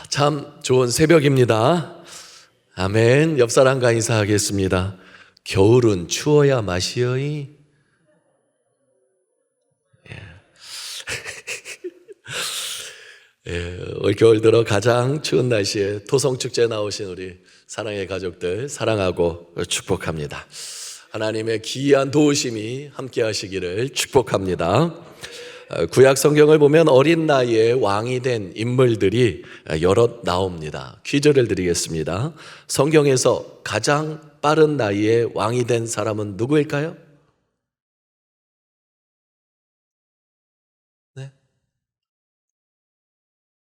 참 좋은 새벽입니다. 아멘. 옆 사람과 인사하겠습니다. 겨울은 추워야 맛이여이. 올 겨울 들어 가장 추운 날씨에 토성축제 나오신 우리 사랑의 가족들 사랑하고 축복합니다. 하나님의 기이한 도우심이 함께 하시기를 축복합니다. 구약 성경을 보면 어린 나이에 왕이 된 인물들이 여럿 나옵니다. 퀴즈를 드리겠습니다. 성경에서 가장 빠른 나이에 왕이 된 사람은 누구일까요? 네?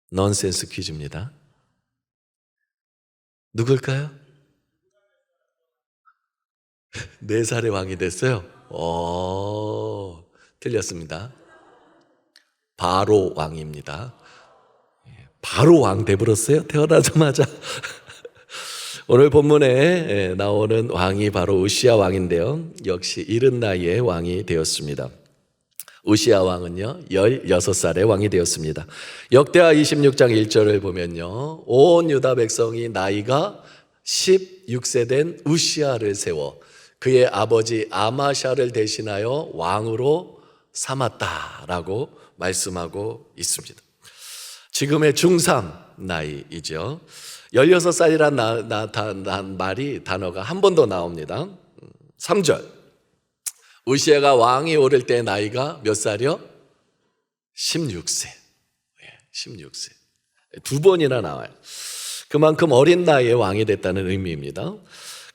넌센스 퀴즈입니다. 누굴까요? 4살에 왕이 됐어요? 틀렸습니다. 바로 왕입니다. 바로 왕 돼버렸어요. 태어나자마자. 오늘 본문에 나오는 왕이 바로 우시야 왕인데요. 역시 이른 나이에 왕이 되었습니다. 우시야 왕은요 16살에 왕이 되었습니다. 역대하 26장 1절을 보면요, 온 유다 백성이 나이가 16세 된 우시야를 세워 그의 아버지 아마샤를 대신하여 왕으로 삼았다라고 말씀하고 있습니다. 지금의 중3 나이이죠. 16살이란 단어가 한 번 더 나옵니다. 3절. 우시야가 왕이 오를 때 나이가 몇 살이요? 16세. 16세. 2번이나 나와요. 그만큼 어린 나이에 왕이 됐다는 의미입니다.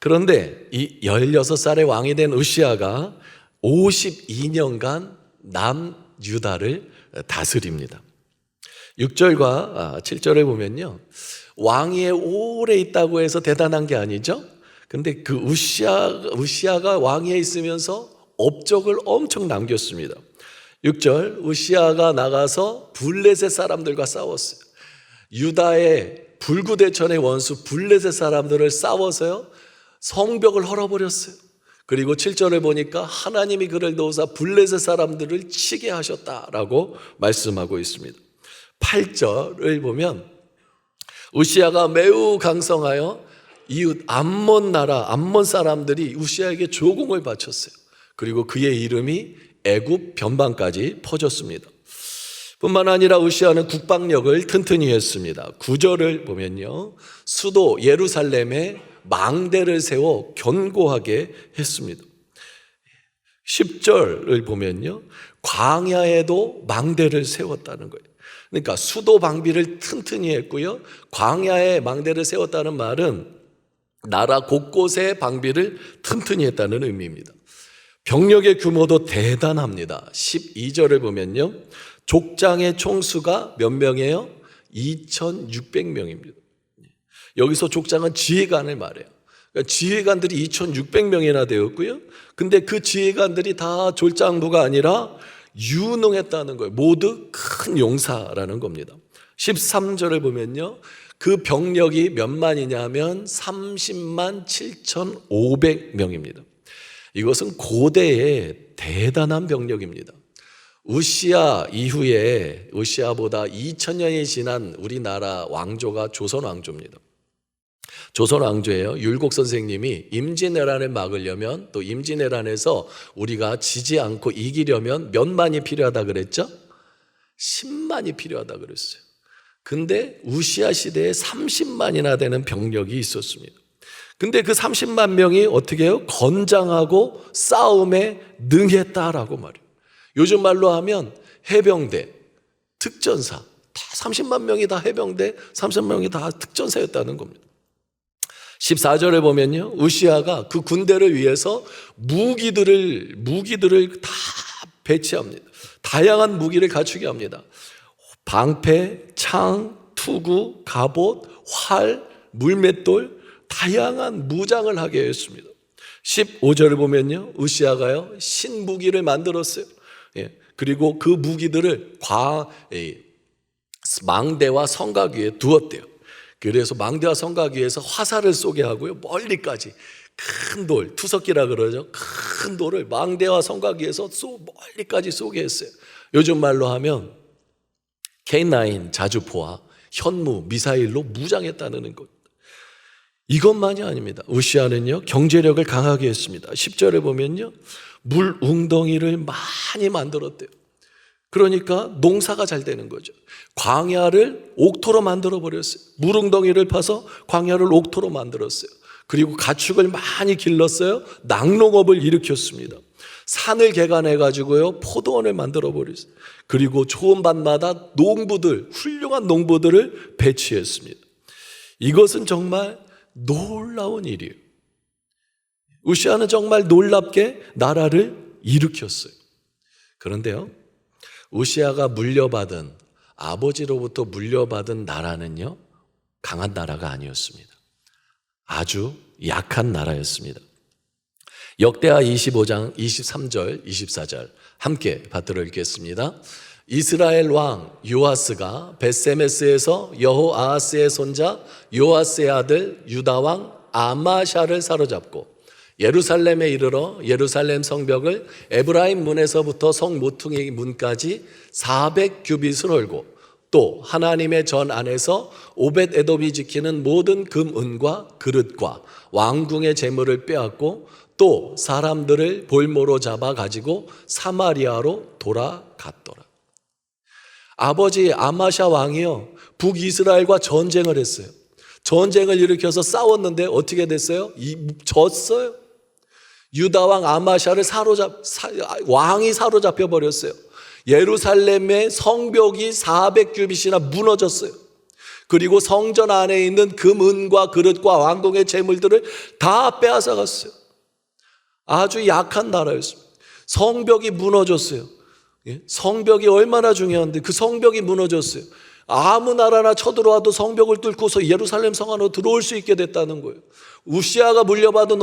그런데 이 16살에 왕이 된 우시야가 52년간 남유다를 다스립니다. 6절과 7절에 보면요, 왕위에 오래 있다고 해서 대단한 게 아니죠. 근데 그 우시야가 왕위에 있으면서 업적을 엄청 남겼습니다. 6절, 우시야가 나가서 블레셋 사람들과 싸웠어요. 유다의 불구대천의 원수 블레셋 사람들을 싸워서요 성벽을 헐어버렸어요. 그리고 7절을 보니까 하나님이 그를 도우사 블레셋 사람들을 치게 하셨다라고 말씀하고 있습니다. 8절을 보면 우시야가 매우 강성하여 이웃 암몬 사람들이 우시야에게 조공을 바쳤어요. 그리고 그의 이름이 애굽 변방까지 퍼졌습니다. 뿐만 아니라 우시야는 국방력을 튼튼히 했습니다. 9절을 보면요, 수도 예루살렘에 망대를 세워 견고하게 했습니다. 10절을 보면요, 광야에도 망대를 세웠다는 거예요. 그러니까 수도 방비를 튼튼히 했고요, 광야에 망대를 세웠다는 말은 나라 곳곳에 방비를 튼튼히 했다는 의미입니다. 병력의 규모도 대단합니다. 12절을 보면요, 족장의 총수가 몇 명이에요? 2600명입니다. 여기서 족장은 지휘관을 말해요. 그러니까 지휘관들이 2600명이나 되었고요. 근데 그 지휘관들이 다 졸장부가 아니라 유능했다는 거예요. 모두 큰 용사라는 겁니다. 13절을 보면요, 그 병력이 몇 만이냐 하면 30만 7500명입니다. 이것은 고대의 대단한 병력입니다. 우시야 이후에 우시야보다 2000년이 지난 우리나라 왕조가 조선 왕조입니다. 조선 왕조예요. 율곡 선생님이 임진왜란을 막으려면, 또 임진왜란에서 우리가 지지 않고 이기려면 몇 만이 필요하다 그랬죠? 10만이 필요하다 그랬어요. 근데 우시야 시대에 30만이나 되는 병력이 있었습니다. 근데 그 30만 명이 어떻게 해요? 건장하고 싸움에 능했다라고 말해요. 요즘 말로 하면 해병대, 특전사, 다 30만 명이 다 해병대, 30만 명이 다 특전사였다는 겁니다. 14절에 보면요, 우시야가 그 군대를 위해서 무기들을 다 배치합니다. 다양한 무기를 갖추게 합니다. 방패, 창, 투구, 갑옷, 활, 물맷돌, 다양한 무장을 하게 했습니다. 15절을 보면요, 우시야가요 신무기를 만들었어요. 그리고 그 무기들을 망대와 성곽 위에 두었대요. 그래서 망대와 성곽 위에서 화살을 쏘게 하고요, 멀리까지 큰 돌, 투석기라 그러죠. 큰 돌을 망대와 성곽 위에서 멀리까지 쏘게 했어요. 요즘 말로 하면 K9 자주포와 현무, 미사일로 무장했다는 것. 이것만이 아닙니다. 우시아는요, 경제력을 강하게 했습니다. 10절에 보면요, 물 웅덩이를 많이 만들었대요. 그러니까 농사가 잘 되는 거죠. 광야를 옥토로 만들어 버렸어요. 물 웅덩이를 파서 광야를 옥토로 만들었어요. 그리고 가축을 많이 길렀어요. 낙농업을 일으켰습니다. 산을 개간해 가지고요, 포도원을 만들어 버렸어요. 그리고 좋은 밭마다 농부들, 훌륭한 농부들을 배치했습니다. 이것은 정말 놀라운 일이에요. 우시아는 정말 놀랍게 나라를 일으켰어요. 그런데요, 우시아가 물려받은, 아버지로부터 물려받은 나라는요, 강한 나라가 아니었습니다. 아주 약한 나라였습니다. 역대하 25장 23절 24절 함께 받들어 읽겠습니다. 이스라엘 왕 요아스가 벳세메스에서 여호아하스의 손자 요아스의 아들 유다 왕 아마샤를 사로잡고 예루살렘에 이르러 예루살렘 성벽을 에브라임 문에서부터 성 모퉁이 문까지 400규빗을 헐고 또 하나님의 전 안에서 오벳 에돔이 지키는 모든 금은과 그릇과 왕궁의 재물을 빼앗고 또 사람들을 볼모로 잡아 가지고 사마리아로 돌아갔더라. 아버지 아마샤 왕이요, 북이스라엘과 전쟁을 했어요. 전쟁을 일으켜서 싸웠는데 어떻게 됐어요? 졌어요. 유다 왕 아마샤를 왕이 사로잡혀 버렸어요. 예루살렘의 성벽이 400규빗이나 무너졌어요. 그리고 성전 안에 있는 금은과 그릇과 왕궁의 재물들을 다 빼앗아 갔어요. 아주 약한 나라였습니다. 성벽이 무너졌어요. 성벽이 얼마나 중요한데 그 성벽이 무너졌어요. 아무 나라나 쳐들어와도 성벽을 뚫고서 예루살렘 성 안으로 들어올 수 있게 됐다는 거예요. 우시아가 물려받은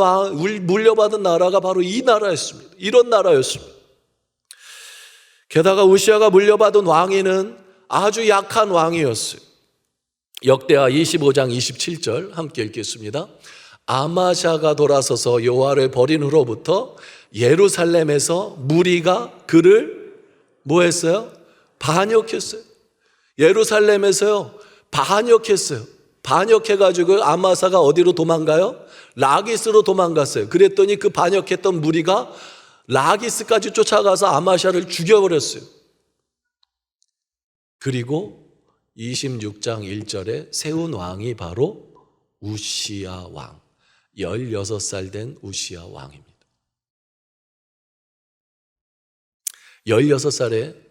나라가 바로 이 나라였습니다. 이런 나라였습니다. 게다가 우시아가 물려받은 왕위는 아주 약한 왕이었어요. 역대하 25장 27절 함께 읽겠습니다. 아마샤가 돌아서서 여호와를 버린 후로부터 예루살렘에서 무리가 그를 뭐 했어요? 반역했어요. 예루살렘에서요, 반역했어요. 반역해가지고 아마사가 어디로 도망가요? 라기스로 도망갔어요. 그랬더니 그 반역했던 무리가 라기스까지 쫓아가서 아마샤를 죽여버렸어요. 그리고 26장 1절에 세운 왕이 바로 우시아 왕, 16살 된 우시아 왕입니다. 16살에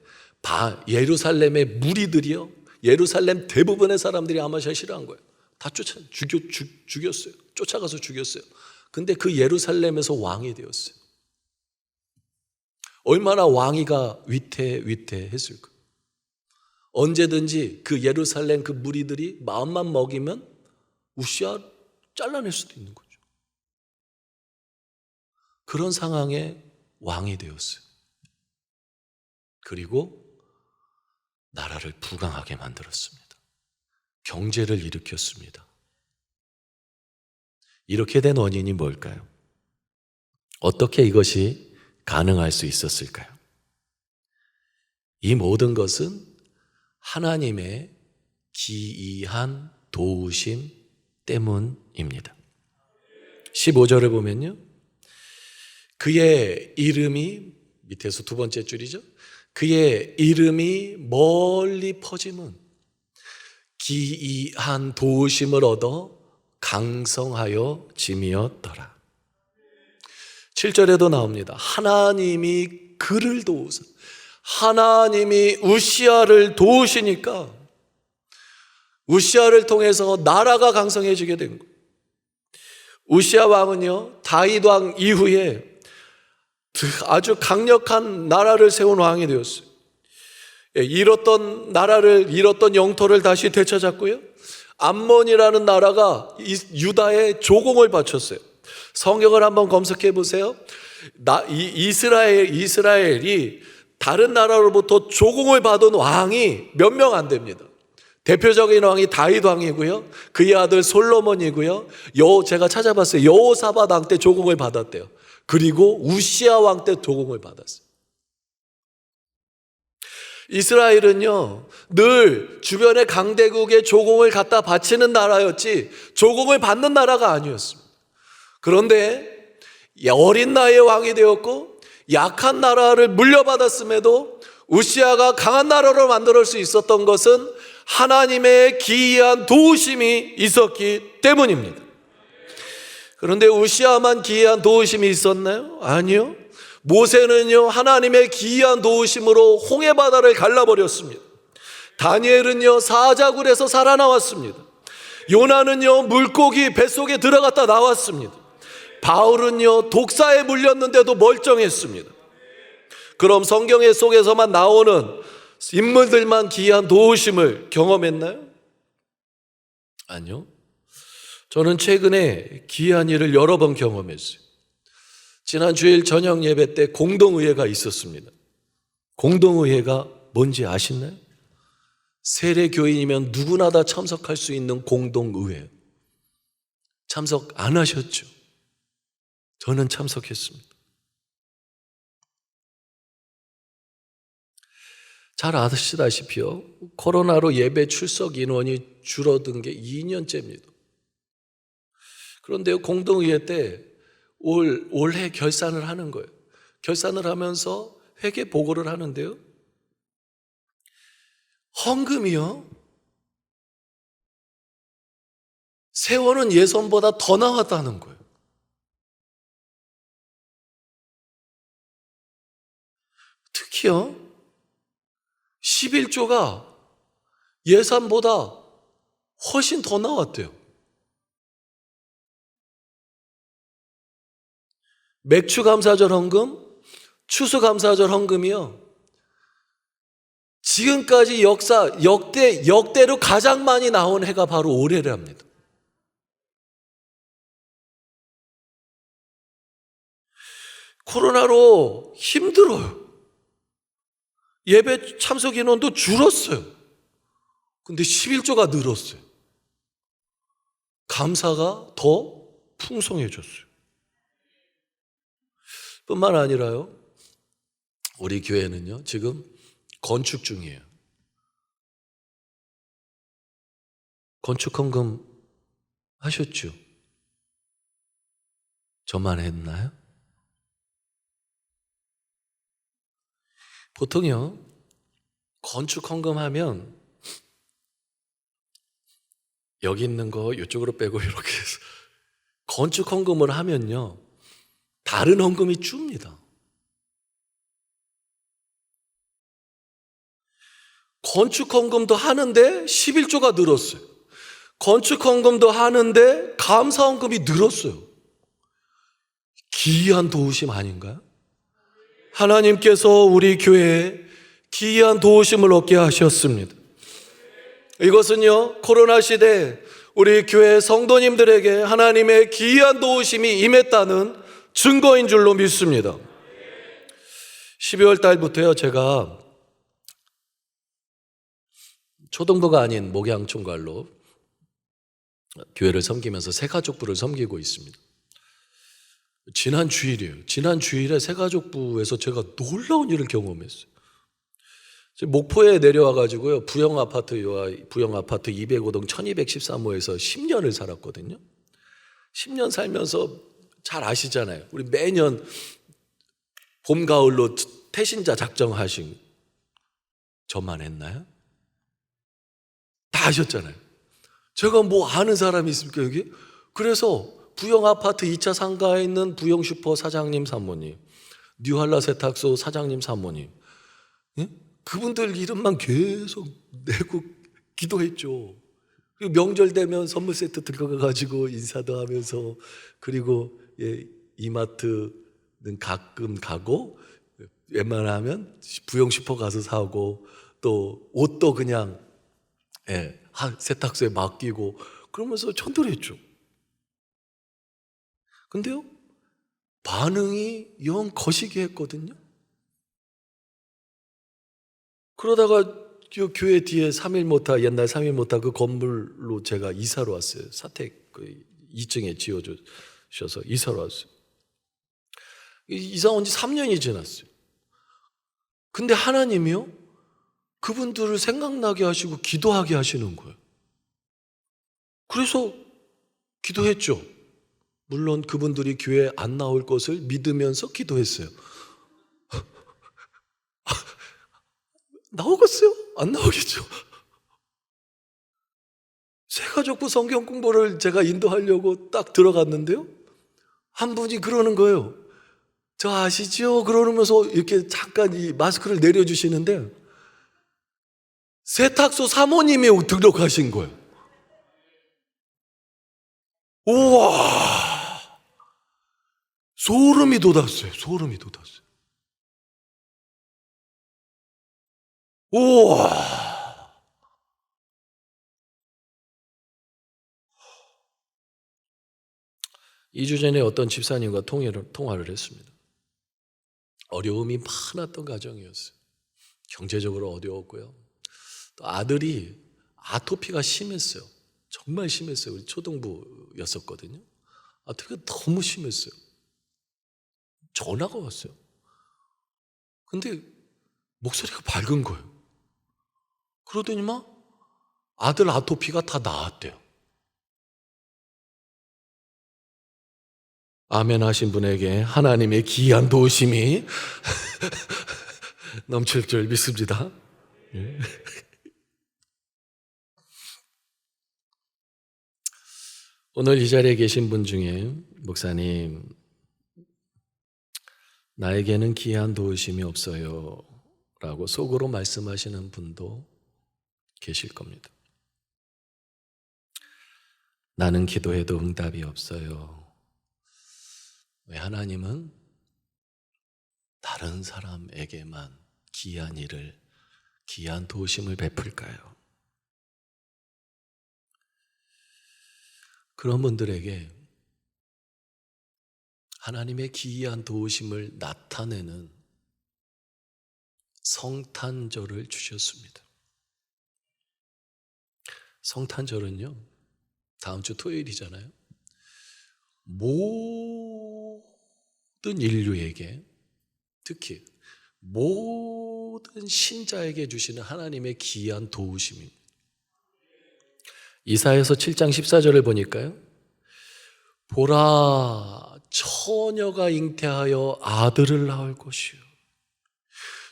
예루살렘의 무리들이요, 예루살렘 대부분의 사람들이 아마샤 싫어한 거예요. 다 죽였어요. 쫓아가서 죽였어요. 근데 그 예루살렘에서 왕이 되었어요. 얼마나 왕위가 위태했을까. 언제든지 그 예루살렘 그 무리들이 마음만 먹이면 우시아 잘라낼 수도 있는 거죠. 그런 상황에 왕이 되었어요. 그리고 나라를 부강하게 만들었습니다. 경제를 일으켰습니다. 이렇게 된 원인이 뭘까요? 어떻게 이것이 가능할 수 있었을까요? 이 모든 것은 하나님의 기이한 도우심 때문입니다. 15절을 보면요, 그의 이름이, 밑에서 두 번째 줄이죠, 그의 이름이 멀리 퍼짐은 기이한 도우심을 얻어 강성하여 짐이었더라. 7절에도 나옵니다. 하나님이 그를 도우사, 하나님이 우시아를 도우시니까 우시아를 통해서 나라가 강성해지게 된 거예요. 우시아 왕은요, 다윗 왕 이후에 아주 강력한 나라를 세운 왕이 되었어요. 잃었던 나라를, 잃었던 영토를 다시 되찾았고요, 암몬이라는 나라가 유다에 조공을 바쳤어요. 성경을 한번 검색해 보세요. 이스라엘이 다른 나라로부터 조공을 받은 왕이 몇 명 안 됩니다. 대표적인 왕이 다윗 왕이고요, 그의 아들 솔로몬이고요, 제가 찾아봤어요. 여호사밧 왕 때 조공을 받았대요. 그리고 우시아 왕 때 조공을 받았어요. 이스라엘은요, 늘 주변의 강대국의 조공을 갖다 바치는 나라였지 조공을 받는 나라가 아니었습니다. 그런데 어린 나이에 왕이 되었고 약한 나라를 물려받았음에도 우시아가 강한 나라로 만들 수 있었던 것은 하나님의 기이한 도우심이 있었기 때문입니다. 그런데 우시아만 기이한 도우심이 있었나요? 아니요. 모세는요, 하나님의 기이한 도우심으로 홍해바다를 갈라버렸습니다. 다니엘은요, 사자굴에서 살아나왔습니다. 요나는요, 물고기 뱃속에 들어갔다 나왔습니다. 바울은요, 독사에 물렸는데도 멀쩡했습니다. 그럼 성경 속에서만 나오는 인물들만 기이한 도우심을 경험했나요? 아니요. 저는 최근에 기이한 일을 여러 번 경험했어요. 지난 주일 저녁 예배 때 공동의회가 있었습니다. 공동의회가 뭔지 아시나요? 세례교인이면 누구나 다 참석할 수 있는 공동의회. 참석 안 하셨죠? 저는 참석했습니다. 잘 아시다시피요, 코로나로 예배 출석 인원이 줄어든 게 2년째입니다. 그런데요, 공동의회 때 올해 결산을 하는 거예요. 결산을 하면서 회계 보고를 하는데요, 헌금이요, 세워는 예선보다 더 나왔다는 거예요. 특히요, 11조가 예산보다 훨씬 더 나왔대요. 맥추감사절 헌금, 추수감사절 헌금이요, 지금까지 역대로 가장 많이 나온 해가 바로 올해랍니다. 코로나로 힘들어요. 예배 참석 인원도 줄었어요. 근데 11조가 늘었어요. 감사가 더 풍성해졌어요. 뿐만 아니라요, 우리 교회는요, 지금 건축 중이에요. 건축 헌금 하셨죠? 저만 했나요? 보통요, 건축 헌금하면 여기 있는 거 이쪽으로 빼고 이렇게 해서 건축 헌금을 하면요, 다른 헌금이 줍니다. 건축 헌금도 하는데 11조가 늘었어요. 건축 헌금도 하는데 감사 헌금이 늘었어요. 기이한 도우심 아닌가요? 하나님께서 우리 교회에 기이한 도우심을 얻게 하셨습니다. 이것은요, 코로나 시대 우리 교회 성도님들에게 하나님의 기이한 도우심이 임했다는 증거인 줄로 믿습니다. 12월 달부터요, 제가 초등부가 아닌 목양총괄로 교회를 섬기면서 새가족부를 섬기고 있습니다. 지난 주일이에요. 지난 주일에 새가족부에서 제가 놀라운 일을 경험했어요. 목포에 내려와가지고요, 부영아파트 205동 1213호에서 10년을 살았거든요. 10년 살면서 잘 아시잖아요. 우리 매년 봄, 가을로 태신자 작정하신, 저만 했나요? 다 아셨잖아요. 제가 뭐 아는 사람이 있습니까, 여기? 그래서 부영아파트 2차 상가에 있는 부영슈퍼 사장님 사모님, 뉴한라 세탁소 사장님 사모님, 예? 그분들 이름만 계속 내고 기도했죠. 그리고 명절 되면 선물 세트 들어가가지고 인사도 하면서, 그리고 이마트는 가끔 가고 웬만하면 부영슈퍼 가서 사고, 또 옷도 그냥 세탁소에 맡기고 그러면서 전도했죠. 근데요, 반응이 영 거시기 했거든요. 그러다가 교회 뒤에 3.1모타, 옛날 3.1모타 그 건물로 제가 이사로 왔어요. 사택 2층에 지어주셔서 이사로 왔어요. 이사 온 지 3년이 지났어요. 근데 하나님이요, 그분들을 생각나게 하시고 기도하게 하시는 거예요. 그래서 기도했죠. 물론 그분들이 교회에 안 나올 것을 믿으면서 기도했어요. 나오겠어요? 안 나오겠죠. 새가족부 성경 공부를 제가 인도하려고 딱 들어갔는데요, 한 분이 그러는 거예요. 저 아시죠? 그러면서 이렇게 잠깐 이 마스크를 내려주시는데 세탁소 사모님이 등록하신 거예요. 우와, 소름이 돋았어요. 소름이 돋았어요. 우와. 2주 전에 어떤 집사님과 통화를 했습니다. 어려움이 많았던 가정이었어요. 경제적으로 어려웠고요. 또 아들이 아토피가 심했어요. 정말 심했어요. 우리 초등부였었거든요. 아토피가 너무 심했어요. 전화가 왔어요. 근데 목소리가 밝은 거예요. 그러더니 막 아들 아토피가 다 나았대요. 아멘 하신 분에게 하나님의 기이한 도우심이 넘칠 줄 믿습니다. 오늘 이 자리에 계신 분 중에 목사님, 나에게는 기이한 도우심이 없어요 라고 속으로 말씀하시는 분도 계실 겁니다. 나는 기도해도 응답이 없어요. 왜 하나님은 다른 사람에게만 기이한 일을, 기이한 도우심을 베풀까요? 그런 분들에게 하나님의 기이한 도우심을 나타내는 성탄절을 주셨습니다. 성탄절은요, 다음 주 토요일이잖아요. 모든 인류에게, 특히 모든 신자에게 주시는 하나님의 기이한 도우심입니다. 이사야서 7장 14절을 보니까요, 보라, 처녀가 잉태하여 아들을 낳을 것이요.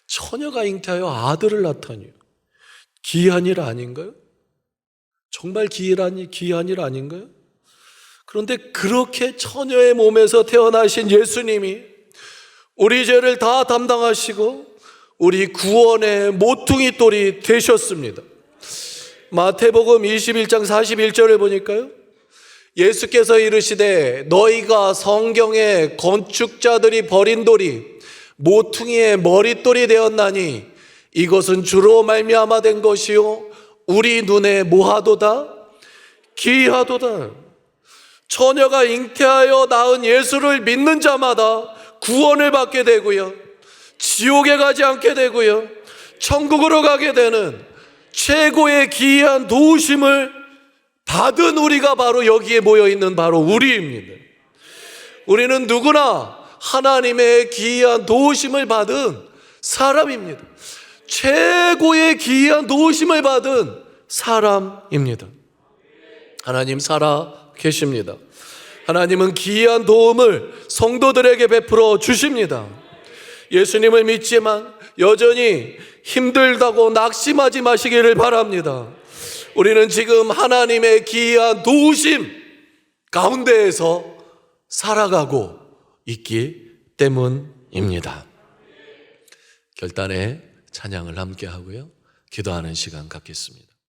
처녀가 잉태하여 아들을 낳다니요. 기이한 일 아닌가요? 정말 기이한 일 아닌가요? 그런데 그렇게 처녀의 몸에서 태어나신 예수님이 우리 죄를 다 담당하시고 우리 구원의 모퉁이 돌이 되셨습니다. 마태복음 21장 41절을 보니까요, 예수께서 이르시되 너희가 성경에 건축자들이 버린 돌이 모퉁이의 머릿돌이 되었나니 이것은 주로 말미암아 된 것이요 우리 눈에 뭐하도다? 기이하도다. 처녀가 잉태하여 낳은 예수를 믿는 자마다 구원을 받게 되고요, 지옥에 가지 않게 되고요, 천국으로 가게 되는 최고의 기이한 도우심을 받은 우리가 바로 여기에 모여있는 바로 우리입니다. 우리는 누구나 하나님의 기이한 도우심을 받은 사람입니다. 최고의 기이한 도우심을 받은 사람입니다. 하나님 살아 계십니다. 하나님은 기이한 도움을 성도들에게 베풀어 주십니다. 예수님을 믿지만 여전히 힘들다고 낙심하지 마시기를 바랍니다. 우리는 지금 하나님의 기이한 도우심 가운데에서 살아가고 있기 때문입니다. 결단의 찬양을 함께 하고요, 기도하는 시간 갖겠습니다.